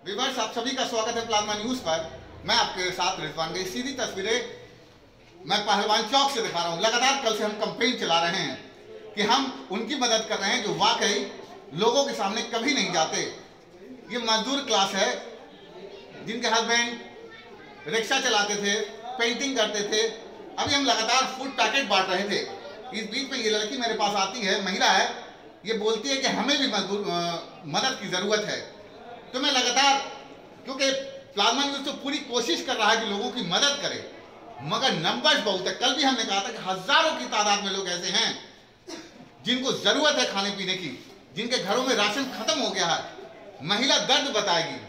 Viewers, आप सभी का स्वागत है प्लाज्मा न्यूज पर। मैं आपके साथ रिजवान। गई सीधी तस्वीरें मैं पहलवान चौक से दिखा रहा हूँ। लगातार कल से हम कंपेन चला रहे हैं कि हम उनकी मदद कर रहे हैं जो वाकई लोगों के सामने कभी नहीं जाते। ये मजदूर क्लास है जिनके हस्बैंड रिक्शा चलाते थे, पेंटिंग करते थे। अभी हम लगातार फूड पैकेट बांट रहे थे। इस बीच में ये लड़की मेरे पास आती है, महिला है, ये बोलती है कि हमें भी मदद की ज़रूरत है। तो मैं लगातार, क्योंकि प्लाज्मा न्यूज़ तो पूरी कोशिश कर रहा है कि लोगों की मदद करे, मगर नंबर्स बहुत है। कल भी हमने कहा था कि हजारों की तादाद में लोग ऐसे हैं जिनको ज़रूरत है खाने पीने की, जिनके घरों में राशन खत्म हो गया है। महिला दर्द बताएगी,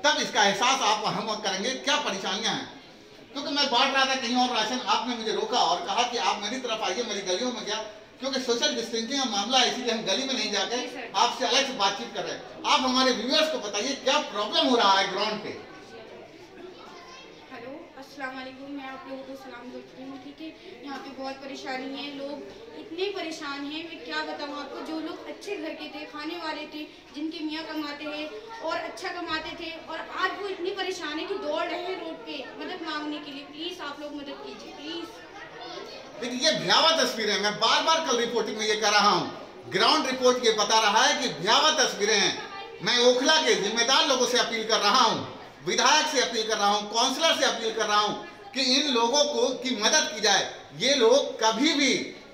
तब इसका एहसास आप हम करेंगे क्या परेशानियां हैं। क्योंकि मैं बांट रहा था कहीं और राशन, आपने मुझे रोका और कहा कि आप मेरी तरफ आइए, मेरी गलियों में क्या, क्योंकि सोशल डिस्टेंसिंग का मामला है, इसीलिए हम गली में नहीं जाकर आपसे अलग से बातचीत कर रहे हैं। आप हमारे व्यूअर्स को बताइए क्या प्रॉब्लम हो रहा है ग्राउंड पे। हेलो, अस्सलाम वालेकुम। मैं आप लोगों को सलाम देती हूँ। ठीक है, यहाँ पे बहुत परेशानी है, लोग इतने परेशान हैं, मैं क्या बताऊँ आपको। जो लोग अच्छे घर के थे, खाने वाले थे, जिनके मियाँ कमाते हैं और अच्छा कमाते थे, और आज वो इतनी परेशान है कि दौड़ रहे हैं रोड पे मदद मांगने के लिए। प्लीज़ आप लोग मदद कीजिए, प्लीज़। लेकिन ये भयावह तस्वीरें, मैं बार बार कल रिपोर्टिंग में ये कह रहा हूँ, ग्राउंड रिपोर्ट ये बता रहा है कि भयावह तस्वीरें हैं। मैं ओखला के जिम्मेदार लोगों से अपील कर रहा हूँ, विधायक से अपील कर रहा हूँ, काउंसलर से अपील कर रहा हूँ कि इन लोगों को की मदद की जाए। ये लोग कभी भी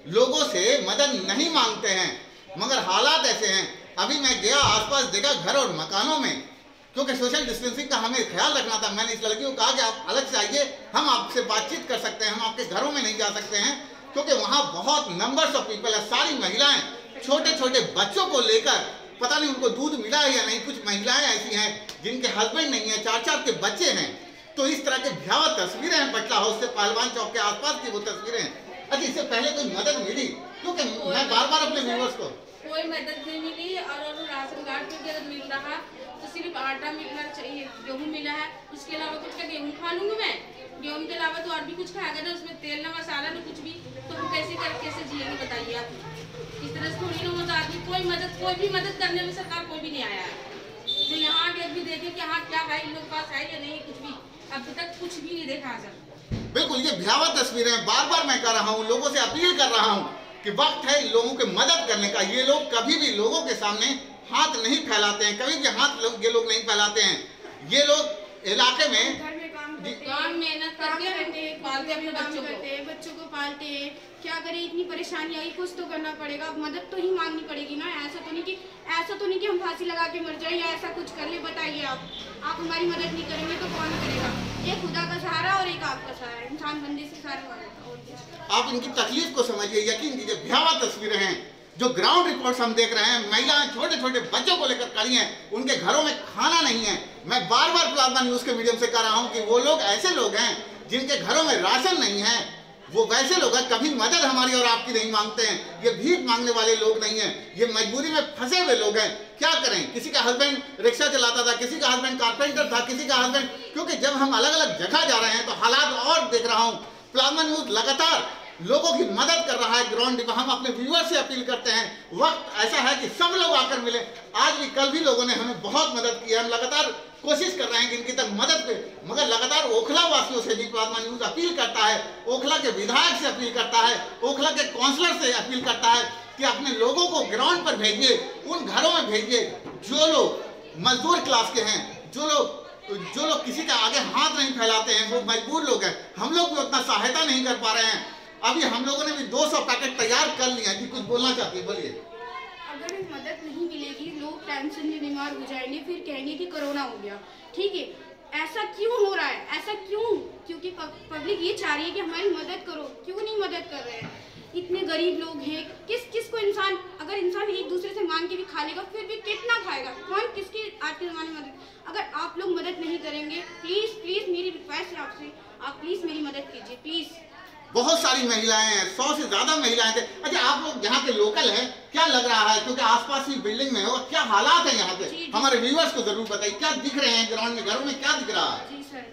लोगों से मदद नहीं मांगते हैं, मगर हालात ऐसे हैं। अभी मैं गया, आसपास देखा घर और मकानों में, क्योंकि सोशल डिस्टेंसिंग का हमें ख्याल रखना था। मैंने इस लड़की को कहा कि आप अलग से आइए, हम आपसे बातचीत कर सकते हैं, हम आपके घरों में नहीं जा सकते हैं, क्योंकि वहाँ बहुत नंबर्स ऑफ पीपल है। सारी महिलाएं छोटे छोटे बच्चों को लेकर, पता नहीं उनको दूध मिला है या नहीं। कुछ महिलाएं ऐसी हैं जिनके हस्बैंड नहीं है, 4-4 के बच्चे हैं। तो इस तरह के भयावह तस्वीरें हैं बटला हाउस से पहलवान चौक के आसपास की वो तस्वीरें हैं। अच्छा, इससे पहले कोई मदद मिली? क्योंकि मैं बार बार अपने व्यूअर्स को, कोई मदद नहीं मिली। और राशन कार्ड पे अगर मिल रहा तो सिर्फ आटा मिलना चाहिए, गेहूँ मिला है, उसके अलावा कुछ का गेहूँ खा लूँगी मैं, गेहूँ के अलावा तो और भी कुछ खाएगा ना, उसमें तेल ना मसाला ना कुछ भी, तो हम कैसे जिएंगे बताइए आप। इस तरह से थोड़ी ना होता आदमी। कोई भी मदद करने में सरकार कोई भी नहीं आया है। जो यहाँ आके भी देखे कि हाँ क्या है, इन लोग पास है या नहीं, कुछ भी अभी तक कुछ भी नहीं देखा सर। बिल्कुल ये भयावह तस्वीरें हैं। बार बार मैं कर रहा हूँ, लोगों से अपील कर रहा हूँ कि वक्त है इन लोगों की मदद करने का। ये लोग कभी भी लोगों के सामने हाथ नहीं फैलाते हैं, कभी भी हाथ ये लोग नहीं फैलाते हैं। ये लोग इलाके में काम मेहनत करते हैं, पालते अपने बच्चों को पालते हैं। क्या करें, इतनी परेशानी आई, कुछ तो करना पड़ेगा, मदद तो ही मांगनी पड़ेगी ना। ऐसा तो नहीं कि हम फांसी लगा के मर जाए या ऐसा कुछ कर ले। बताइए आप हमारी मदद नहीं करेंगे तो कौन करेगा? एक खुदा का सहारा और एक आपका सहारा, इंसान बंदे से सहारा। आप इनकी तकलीफ को समझिए, यकीन कीजिए भयावह तस्वीरें हैं जो ग्राउंड रिपोर्ट्स हम देख रहे हैं। महिलाएं छोटे छोटे बच्चों को लेकर खड़ी हैं, उनके घरों में खाना नहीं है। मैं बार बार प्लाज्मा न्यूज़ के मीडियम से कह रहा हूं कि वो लोग ऐसे लोग हैं जिनके घरों में राशन नहीं है। वो वैसे लोग हैं, कभी मदद हमारी और आपकी नहीं मांगते हैं। ये भीख मांगने वाले लोग नहीं हैं, ये मजबूरी में फंसे हुए लोग हैं। क्या करें, किसी का हस्बैंड रिक्शा चलाता था, किसी का हस्बैंड कारपेंटर था, किसी का हस्बैंड, क्योंकि जब हम अलग अलग जगह जा रहे हैं तो हालात और देख रहा हूँ। प्लाज्मा न्यूज़ लगातार लोगों की मदद कर रहा है ग्राउंड। हम अपने व्यूअर से अपील करते हैं, वक्त ऐसा है कि सब लोग आकर मिले। आज भी, कल भी लोगों ने हमें बहुत मदद की है। हम लगातार कोशिश कर रहे हैं कि इनकी तक मदद पे, मगर लगातार ओखला वासियों से भी प्लाज्मा न्यूज़ अपील करता है, ओखला के विधायक से अपील करता है, ओखला के काउंसलर से अपील करता है कि अपने लोगों को ग्राउंड पर भेजिए, उन घरों में भेजिए जो लोग मजदूर क्लास के हैं, जो लोग किसी का आगे हाथ नहीं फैलाते हैं, वो मजबूर लोग हैं। हम लोग भी उतना सहायता नहीं कर पा रहे हैं। अभी हम लोगों ने भी 200 पैकेट तैयार कर लिया। जी कुछ बोलना चाहती है, बोलिए। अगर मदद नहीं मिलेगी, लोग टेंशन में बीमार हो जाएंगे, फिर कहेंगे कि कोरोना हो गया। ठीक है, ऐसा क्यों हो रहा है? ऐसा क्यों? क्योंकि पब्लिक ये चाह रही है कि हमारी मदद करो। क्यों नहीं मदद कर रहे हैं? इतने गरीब लोग हैं, किस को अगर इंसान एक दूसरे से मांग के भी खा लेगा, फिर भी कितना खाएगा? कौन किसकी आज के ज़माने में मदद? अगर आप लोग मदद नहीं करेंगे, प्लीज़ मेरी रिक्वेस्ट है आपसे, आप प्लीज़ मेरी मदद कीजिए, प्लीज़। बहुत सारी महिलाएं हैं, 100 से ज्यादा महिलाएं थे। अच्छा, आप लोग यहाँ के लोकल हैं, क्या लग रहा है, क्योंकि आसपास की बिल्डिंग में हो, क्या हालात है यहाँ पे? हमारे व्यूअर्स को जरूर बताइए, क्या दिख रहे हैं ग्राउंड में, घरों में क्या दिख रहा है? जी सर,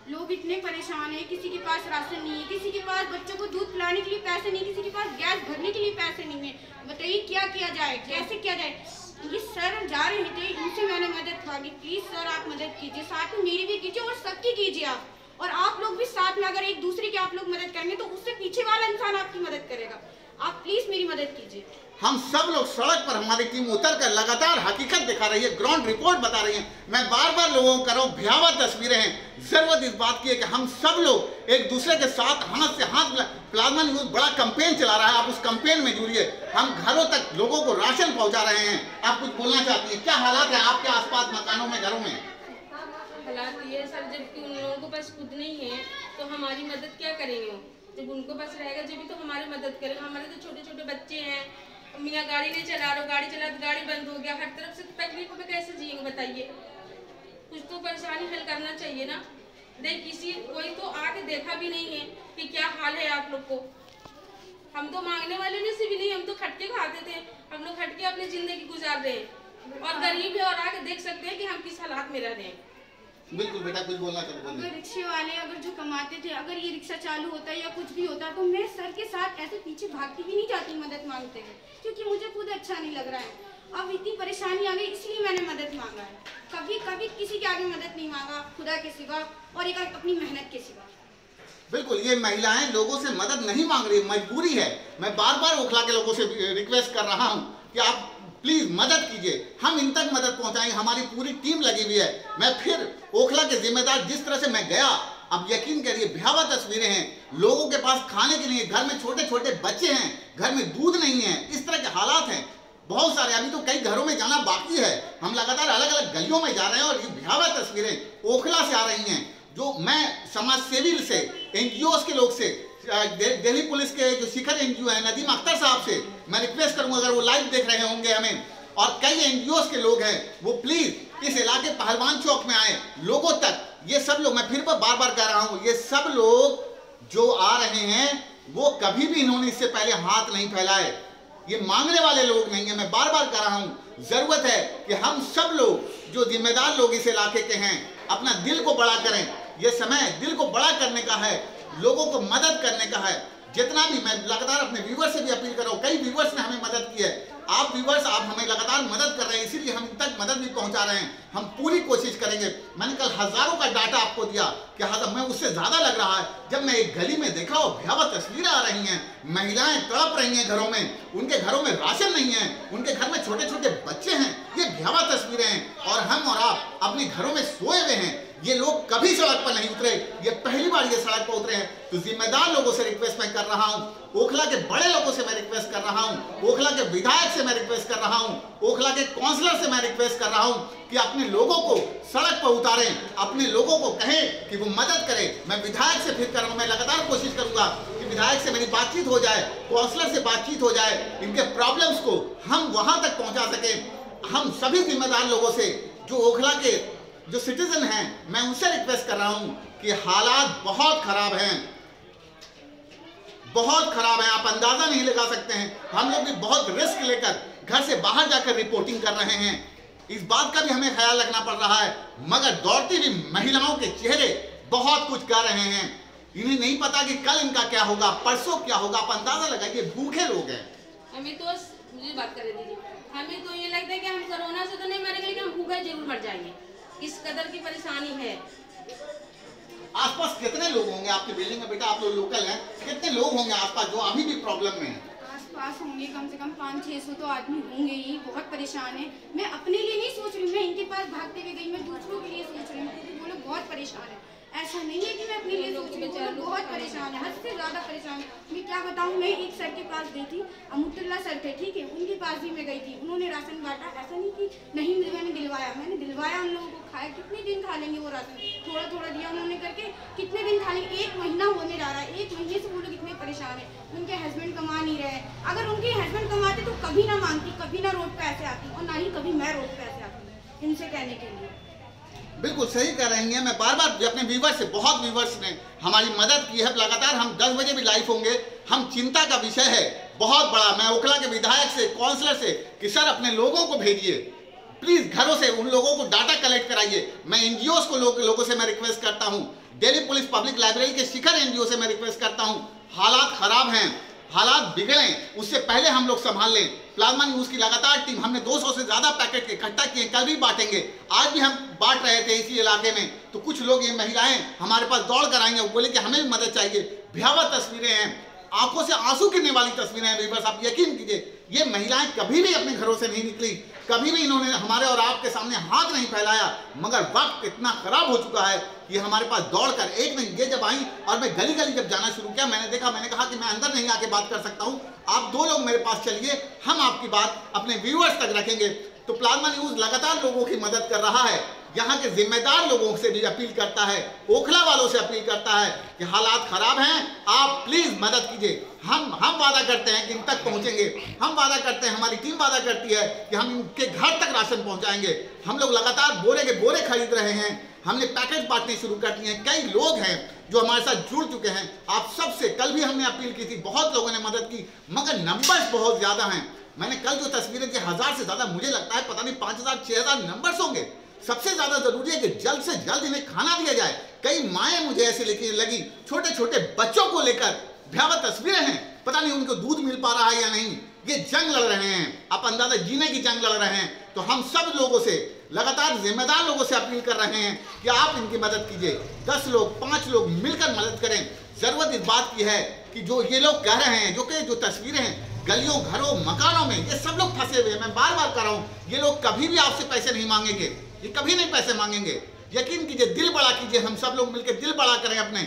लोग इतने परेशान हैं, किसी के पास राशन नहीं है, किसी के पास बच्चों को दूध पिलाने के लिए पैसे नहीं, किसी के पास गैस भरने के लिए पैसे नहीं है। बताइए क्या किया जाए, कैसे किया जाए? ये सर जा रहे थे, इनसे मैंने मदद मांगी, प्लीज सर आप मदद कीजिए, साथ में मेरी भी कीजिए और सबकी कीजिए आप, और आप लोग भी साथ में अगर एक दूसरे की आप लोग मदद करेंगे तो उससे पीछे वाला इंसान आपकी मदद करेगा। आप प्लीज मेरी मदद कीजिए। हम सब लोग सड़क पर, हमारी टीम उतर कर लगातार हकीकत दिखा रही है, ग्राउंड रिपोर्ट बता रही है। मैं बार बार लोगों को कर रहा हूँ, भयावह तस्वीरें हैं। जरूरत इस बात की है कि हम सब लोग एक दूसरे के साथ हाथ से हाथ, प्लाज्मा न्यूज बड़ा कैंपेन चला रहा है, आप उस कैंपेन में जुड़िए। हम घरों तक लोगों को राशन पहुंचा रहे हैं। आप कुछ बोलना चाहती हैं? क्या हालात है आपके आसपास मकानों में, घरों में? हालात ये सर, जबकि उन लोगों के पास खुद नहीं है तो हमारी मदद क्या करेंगे? जब उनको पास रहेगा जब भी तो हमारी मदद करेगा। हमारे तो छोटे छोटे बच्चे हैं, मियाँ गाड़ी नहीं चला रहे, गाड़ी चला तो गाड़ी बंद हो गया, हर तरफ से तकलीफों में कैसे जिएंगे बताइए? कुछ तो परेशानी हल करना चाहिए ना। देख किसी कोई तो आके देखा भी नहीं है कि क्या हाल है आप लोग को। हम तो मांगने वाले में से भी नहीं, हम तो खटके खाते थे, हम लोग खटके अपनी जिंदगी गुजार रहे हैं और गरीब है और आके देख सकते हैं कि हम किस हालात में रह रहे हैं। बिल्कुल बेटा, कुछ बोलना चाहते हैं? अगर रिक्शे वाले अगर जो कमाते थे, अगर ये रिक्शा चालू होता या कुछ भी होता तो मैं सर के साथ ऐसे पीछे भागती भी नहीं जाती मदद मांगते हुए, क्योंकि मुझे खुद अच्छा नहीं लग रहा है। अब इतनी परेशानी आ गई इसलिए मैंने मदद मांगा है। कभी कभी किसी के आगे मदद नहीं मांगा खुदा के सिवा और एक अपनी मेहनत के सिवा। बिल्कुल, ये महिलाएं लोगों से मदद नहीं मांग रही, मजबूरी है। मैं बार बार ओखला के लोगों से रिक्वेस्ट कर रहा हूँ कि आप प्लीज मदद कीजिए, हम इन तक मदद पहुंचाएंगे, हमारी पूरी टीम लगी हुई है। मैं फिर ओखला के जिम्मेदार, जिस तरह से मैं गया, अब यकीन करिए भयावह तस्वीरें हैं। लोगों के पास खाने के लिए, घर में छोटे छोटे बच्चे हैं, घर में दूध नहीं है, इस तरह के हालात हैं बहुत सारे। अभी तो कई घरों में जाना बाकी है, हम लगातार अलग अलग गलियों में जा रहे हैं और ये भयावह तस्वीरें ओखला से आ रही हैं। जो मैं समाज सेवी से, एनजीओ के लोग से, दिल्ली पुलिस के जो शिखर एनजीओ है नदीम अख्तर साहब से मैं रिक्वेस्ट करूंगा, अगर वो लाइव देख रहे होंगे हमें, और कई एनजीओ के लोग हैं, वो प्लीज इस इलाके पहलवान चौक में आए, लोगों तक ये सब लोग, मैं फिर बार बार कह रहा हूँ, ये सब लोग जो आ रहे हैं वो कभी भी इन्होंने इससे पहले हाथ नहीं फैलाए, ये मांगने वाले लोग नहीं है। मैं बार बार कह रहा हूँ, जरूरत है कि हम सब लोग जो जिम्मेदार लोग इस इलाके के हैं अपना दिल को बड़ा करें। ये समय दिल को बड़ा करने का है, लोगों को मदद करने का है। जितना भी, मैं लगातार अपने व्यूवर्स से भी अपील कर रहा हूँ, कई व्यूवर्स ने हमें मदद की है, आप व्यूवर्स आप हमें लगातार मदद कर रहे हैं, इसीलिए हम तक मदद भी पहुंचा रहे हैं। हम पूरी कोशिश करेंगे। मैंने कल हजारों का डाटा आपको दिया कि मैं उससे ज्यादा लग रहा है जब मैं एक गली में देखा और भयावह तस्वीरें आ रही हैं, महिलाएं तड़प रही हैं घरों में, उनके घरों में राशन नहीं है, उनके घर में छोटे छोटे बच्चे हैं, ये भयावह तस्वीरें हैं। और हम और आप अपने घरों में सोए हुए हैं, ये लोग कभी सड़क पर नहीं उतरे, ये पहली बार ये सड़क पर उतरे हैं। तो जिम्मेदार लोगों से रिक्वेस्ट मैं कर रहा हूँ, ओखला के बड़े लोगों से मैं रिक्वेस्ट कर रहा हूँ, ओखला के विधायक से मैं रिक्वेस्ट कर रहा हूँ, ओखला के काउंसलर से मैं रिक्वेस्ट कर रहा हूँ कि अपने लोगों को सड़क पर उतारें, अपने लोगों को कहें कि वो मदद करें। मैं विधायक से फिर कर रहा हूँ, मैं लगातार कोशिश करूंगा कि विधायक से मेरी बातचीत हो जाए, काउंसलर से बातचीत हो जाए, इनके प्रॉब्लम्स को हम वहां तक पहुंचा सकें। हम सभी जिम्मेदार लोगों से, जो ओखला के जो सिटीजन हैं, मैं उनसे रिक्वेस्ट कर रहा हूं कि हालात बहुत खराब हैं, बहुत खराब हैं, आप अंदाजा नहीं लगा सकते हैं। हम लोग भी बहुत रिस्क लेकर घर से बाहर जाकर रिपोर्टिंग कर रहे हैं, इस बात का भी हमें ख्याल रखना पड़ रहा है, मगर दौड़ती हुई महिलाओं के चेहरे बहुत कुछ कर रहे हैं। इन्हें नहीं पता कि कल इनका क्या होगा, परसों क्या होगा। आप अंदाजा लगाइए, भूखे लोग हैं। हमें तो, मुझे बात कर दीजिए, हमें तो ये लगता है कि हम कोरोना से तो नहीं मरेंगे, लेकिन हम भूखे जरूर मर जाएंगे, इस कदर की परेशानी है। आसपास कितने लोग होंगे आपकी बिल्डिंग में बेटा, आप लोग लोकल हैं, कितने लोग होंगे आसपास जो अभी भी प्रॉब्लम में हैं? आसपास होंगे कम से कम 500-600 तो आदमी होंगे ही, बहुत परेशान है। मैं अपने लिए नहीं सोच रही हूँ, मैं इनके पास भागते हुए गई, मैं दूसरों के लिए सोच रही हूँ, क्योंकि वो लोग बहुत परेशान है। ऐसा नहीं है कि मैं अपने लिए सोच रही हूँ, वो लोग बहुत परेशान है, हद से ज़्यादा परेशान है। मैं क्या बताऊँ, मैं एक सर के पास गई थी, अमुतुल्ला सर थे, ठीक है, उनके पास भी मैं गई थी, उन्होंने राशन बांटा। ऐसा नहीं कि नहीं, मैंने दिलवाया उन लोगों को, खाया। कितने दिन खा लेंगे वो राशन, थोड़ा थोड़ा दिया उन्होंने करके, कितने दिन खा लेंगे? 1 महीना होने जा रहा है, 1 महीने से वो लोग इतने परेशान है। उनके हस्बैंड कमा नहीं रहे, अगर उनके हस्बैंड कमाते तो कभी ना मांगती, कभी ना रोड पे ऐसे आती, और ना ही कभी मैं रोड पे ऐसे आती इनसे कहने के लिए। बिल्कुल सही कह रही हैं। मैं बार बार अपने व्यूवर्स से, बहुत व्यूवर्स ने हमारी मदद की है, लगातार हम 10 बजे भी लाइव होंगे। हम चिंता का विषय है बहुत बड़ा। मैं ओखला के विधायक से, काउंसलर से कि सर अपने लोगों को भेजिए, प्लीज घरों से उन लोगों को डाटा कलेक्ट कराइए। मैं एनजीओ को लोगों से मैं रिक्वेस्ट करता हूँ, दिल्ली पुलिस पब्लिक लाइब्रेरी के शिखर एनजीओ से मैं रिक्वेस्ट करता हूँ, हालात खराब हैं, हालात बिगड़ें उससे पहले हम लोग संभाल लें। प्लाज्मा न्यूज की लगातार टीम, हमने 200 से ज्यादा पैकेट इकट्ठा किए, कल भी बांटेंगे, आज भी हम बांट रहे थे इसी इलाके में। तो कुछ लोग, ये महिलाएं हमारे पास दौड़ कर आई हैं, वो बोले कि हमें भी मदद चाहिए। भयावह तस्वीरें हैं, आंखों से आंसू गिरने वाली तस्वीरें हैं। बस आप यकीन कीजिए, ये महिलाएं कभी भी अपने घरों से नहीं निकली, कभी भी इन्होंने हमारे और आपके सामने हाथ नहीं फैलाया, मगर वक्त इतना खराब हो चुका है कि हमारे पास दौड़कर एक दिन ये जब आई और मैं गली गली जब जाना शुरू किया, मैंने देखा, मैंने कहा कि मैं अंदर नहीं आके बात कर सकता हूं, आप 2 लोग मेरे पास चलिए, हम आपकी बात अपने व्यूअर्स तक रखेंगे। तो प्लाज्मा न्यूज लगातार लोगों की मदद कर रहा है, यहाँ के जिम्मेदार लोगों से भी अपील करता है, ओखला वालों से अपील करता है कि हालात खराब हैं, आप प्लीज मदद कीजिए। हम वादा करते हैं कि इन तक पहुंचेंगे, हम वादा करते हैं, हमारी टीम वादा करती है कि हम इनके घर तक राशन पहुंचाएंगे। हम लोग लगातार बोरे के बोरे खरीद रहे हैं, हमने पैकेट बांटने शुरू कर दिए हैं। कई लोग हैं जो हमारे साथ जुड़ चुके हैं। आप सबसे कल भी हमने अपील की थी, बहुत लोगों ने मदद की, मगर नंबर्स बहुत ज्यादा हैं। मैंने कल जो तस्वीरें दी, 1000 से ज्यादा, मुझे लगता है पता नहीं 5000 6000 नंबर्स होंगे। सबसे ज्यादा जरूरी है कि जल्द से जल्द इन्हें खाना दिया जाए। कई माएँ मुझे ऐसी लगी, छोटे छोटे बच्चों को लेकर भयावह तस्वीरें हैं, पता नहीं उनको दूध मिल पा रहा है या नहीं। ये जंग लड़ रहे हैं, आप अंदाजा, जीने की जंग लड़ रहे हैं। तो हम सब लोगों से, लगातार जिम्मेदार लोगों से अपील कर रहे हैं कि आप इनकी मदद कीजिए। 10 लोग 5 लोग मिलकर मदद करें। जरूरत इस बात की है कि जो ये लोग कह रहे हैं, जो तस्वीरें हैं गलियों, घरों, मकानों में, ये सब लोग फंसे हुए हैं। मैं बार बार कर रहा हूँ, ये लोग कभी भी आपसे पैसे नहीं मांगेंगे, ये कभी नहीं पैसे मांगेंगे। यकीन कीजिए, दिल बड़ा कीजिए, हम सब लोग मिलकर दिल बड़ा करें अपने,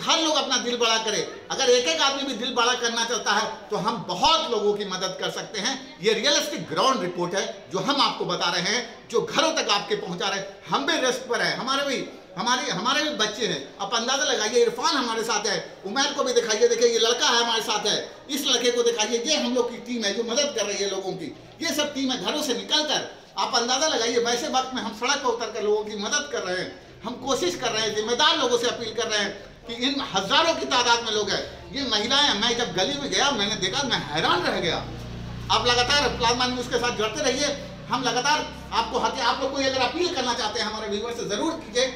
हर लोग अपना दिल बड़ा करे। अगर एक एक आदमी भी दिल बड़ा करना चाहता है तो हम बहुत लोगों की मदद कर सकते हैं। ये रियलिस्टिक ग्राउंड रिपोर्ट है जो हम आपको बता रहे हैं, जो घरों तक आपके पहुंचा रहे हैं। हम भी रिस्क पर है, हमारे भी बच्चे हैं। आप अंदाजा लगाइए, इरफान हमारे साथ है, उमैर को भी दिखाइए, देखिए ये लड़का है हमारे साथ है, इस लड़के को दिखाइए। ये हम लोग की टीम है जो मदद कर रही है लोगों की। ये सब टीम है घरों से निकल कर, आप अंदाजा लगाइए, वैसे वक्त में हम सड़क पर उतर कर लोगों की मदद कर रहे हैं। हम कोशिश कर रहे हैं, जिम्मेदार लोगों से अपील कर रहे हैं कि इन हजारों की तादाद में लोग हैं, ये महिलाएं। मैं जब गली में गया, मैंने देखा, मैं हैरान रह गया। आप लगातार प्लाज्मा न्यूज के साथ जुड़ते रहिए, हम लगातार आपको आप लोग कोई अगर अपील करना चाहते हैं हमारे व्यूअर से जरूर कीजिए,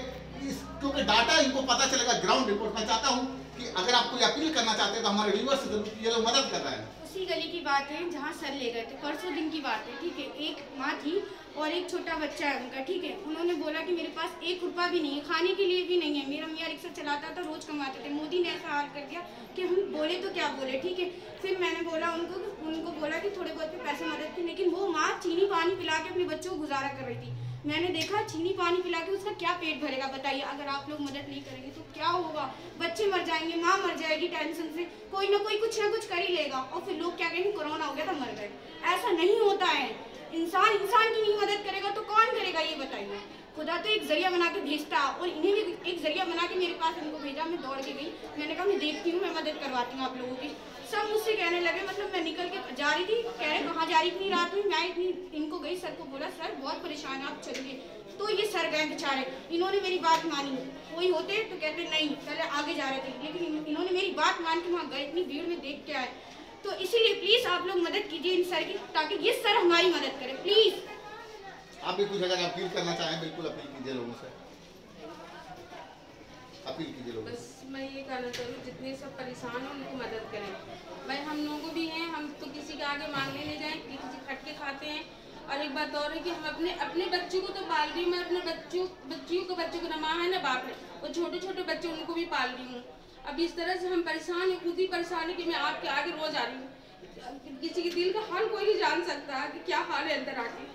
क्योंकि डाटा इनको पता चलेगा, ग्राउंड रिपोर्ट। मैं चाहता हूँ कि अगर आप कोई अपील करना चाहते हैं तो हमारे व्यूअर से जरूर, ये लोग मदद कर रहे हैं। उसी गली की बात है जहाँ सर ले गए थे, परसों दिन की बात है, ठीक है। एक माँ थी और एक छोटा बच्चा है उनका, ठीक है। उन्होंने बोला कि मेरे पास 1 रुपया भी नहीं है, खाने के लिए भी नहीं है। मेरा मियाँ रिक्शा चलाता था, रोज कमाते थे। मोदी ने ऐसा हाल कर दिया कि हम बोले तो क्या बोले, ठीक है। फिर मैंने बोला उनको बोला कि थोड़े बहुत पैसे मदद की, लेकिन वो माँ चीनी पानी पिला के अपने बच्चों को गुजारा कर रही थी। मैंने देखा, चीनी पानी पिला के उसका क्या पेट भरेगा बताइए। अगर आप लोग मदद नहीं करेंगे तो क्या होगा, बच्चे मर जाएंगे, माँ मर जाएगी टेंशन से, कोई ना कोई कुछ ना कुछ कर ही लेगा। और फिर लोग क्या कहेंगे, कोरोना हो गया था मर गए। ऐसा नहीं होता है। इंसान की नहीं मदद करेगा तो कौन करेगा, ये बताइए। खुदा तो एक जरिया बना के भेजता, और इन्हें भी एक जरिया बना के मेरे पास इनको भेजा। मैं दौड़ के गई, मैंने कहा मैं देखती हूँ, मैं मदद करवाती हूँ आप लोगों की। सब मुझसे कहने लगे, मतलब मैं निकल के जा रही थी, कह रहे कहाँ जा रही थी रात में। मैं इनको गई, सर को बोला, सर बहुत परेशान है, आप चलिए। तो ये सर गए बेचारे, इन्होंने मेरी बात मानी। कोई होते तो कहते नहीं, पहले आगे जा रहे थे, लेकिन इन्होंने मेरी बात मान के वहाँ गए, इतनी भीड़ में देख के आए। तो इसीलिए प्लीज आप लोग मदद कीजिए इन सर की, ताकि ये सर हमारी मदद करे, प्लीज। आप भी कुछ अगर अपील करना चाहें, बिल्कुल अपील कीजिए लोगों से, अपील कीजिए लोगों से। बस मैं ये कहना चाहूँ, जितने सब परेशान हैं उनको मदद करें। भाई हम लोगों भी हैं, हम तो किसी के आगे मांगने नहीं जाएं, किसी खट के खाते हैं। और एक बात और है कि हम अपने बच्चों को तो पाल रही हूँ, मैं अपने बच्चों को ना माँ है ना बाप है, और छोटे छोटे बच्चे उनको भी पाल रही हूँ। अब इस तरह से हम परेशान हैं, खुद ही परेशान है कि मैं आपके आगे रोज आ रही हूँ। किसी के दिल का हाल कोई नहीं जान सकता कि क्या हाल है अंदर आके।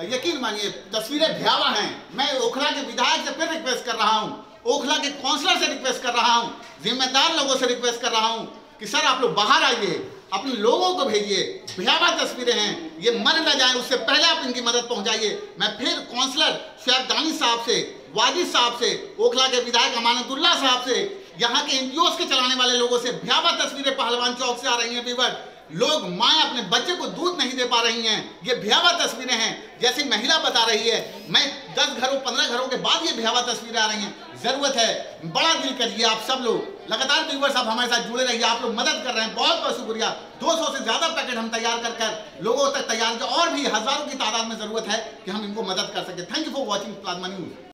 यकीन मानिए, तस्वीरें भयावह हैं। मैं ओखला के विधायक से फिर रिक्वेस्ट कर रहा हूँ, ओखला के काउंसलर से रिक्वेस्ट कर रहा हूँ, जिम्मेदार लोगों से रिक्वेस्ट कर रहा हूँ कि सर आप लोग बाहर आइए, अपने लोगों को भेजिए। भयावह तस्वीरें हैं, ये मर न जाए उससे पहले आप इनकी मदद पहुंचाइए। मैं फिर काउंसलर शुएब दानी साहब से, वाजिद साहब से, ओखला के विधायक अमानतुल्लाह साहब से, यहाँ के एनजीओ के चलाने वाले लोगों से, भयावह तस्वीरें पहलवान चौक से आ रही हैं वीवर। लोग माएँ अपने बच्चे को दूध नहीं दे पा रही हैं। ये भयावह तस्वीरें हैं, जैसी महिला बता रही है। मैं 10 घरों 15 घरों के बाद ये भयावह तस्वीरें आ रही हैं। जरूरत है, बड़ा दिल करिए आप सब लोग, लगातार व्यूअर्स आप हमारे साथ जुड़े रहिए। आप लोग मदद कर रहे हैं, बहुत बहुत शुक्रिया। 200 से ज्यादा पैकेट हम तैयार कर लोगों तक तैयार, और भी हजारों की तादाद में जरूरत है कि हम इनको मदद कर सके। Thank you for watching plasma news.